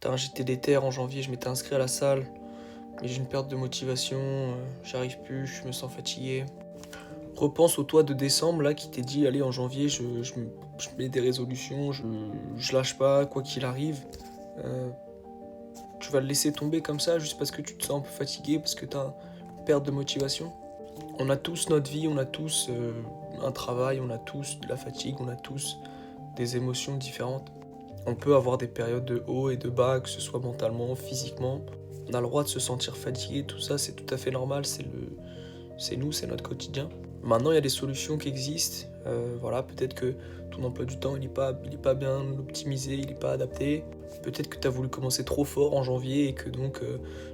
J'étais un JT d'éther en janvier, je m'étais inscrit à la salle, mais j'ai une perte de motivation, j'arrive plus, je me sens fatigué. Repense au toi de décembre là qui t'est dit allez en janvier je mets des résolutions, je lâche pas quoi qu'il arrive. Euh, Tu vas le laisser tomber comme ça juste parce que tu te sens un peu fatigué, parce que t'as une perte de motivation. On a tous notre vie, on a tous un travail, on a tous de la fatigue, on a tous des émotions différentes. On peut avoir des périodes de haut et de bas, que ce soit mentalement, physiquement. On a le droit de se sentir fatigué, tout ça c'est tout à fait normal, c'est nous, c'est notre quotidien. Maintenant il y a des solutions qui existent. Voilà, peut-être que ton emploi du temps il est pas bien optimisé, il n'est pas adapté. Peut-être que tu as voulu commencer trop fort en janvier et que donc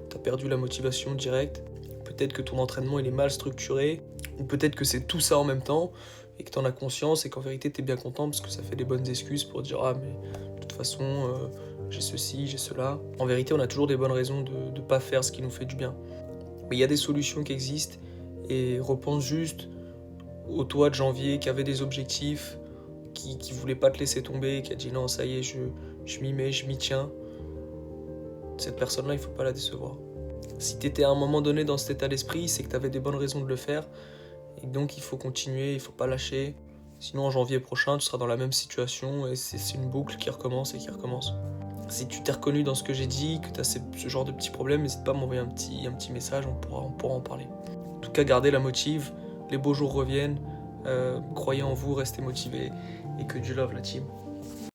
tu as perdu la motivation directe. Peut-être que ton entraînement il est mal structuré. Ou peut-être que c'est tout ça en même temps et que tu en as conscience et qu'en vérité tu es bien content parce que ça fait des bonnes excuses pour dire ah mais de toute façon j'ai ceci, j'ai cela. En vérité on a toujours des bonnes raisons de ne pas faire ce qui nous fait du bien. Mais il y a des solutions qui existent et repense juste au toi de janvier qui avait des objectifs, qui voulait pas te laisser tomber, qui a dit non ça y est je m'y mets, je m'y tiens. Cette personne-là il faut pas la décevoir. Si t'étais à un moment donné dans cet état d'esprit, c'est que t'avais des bonnes raisons de le faire et donc il faut continuer, il faut pas lâcher. Sinon en janvier prochain tu seras dans la même situation et c'est une boucle qui recommence et qui recommence. Si tu t'es reconnu dans ce que j'ai dit, que tu as ce genre de petits problèmes, n'hésite pas à m'envoyer un petit message, on pourra en parler. En tout cas, gardez la motive, les beaux jours reviennent, croyez en vous, restez motivés et que du love la team.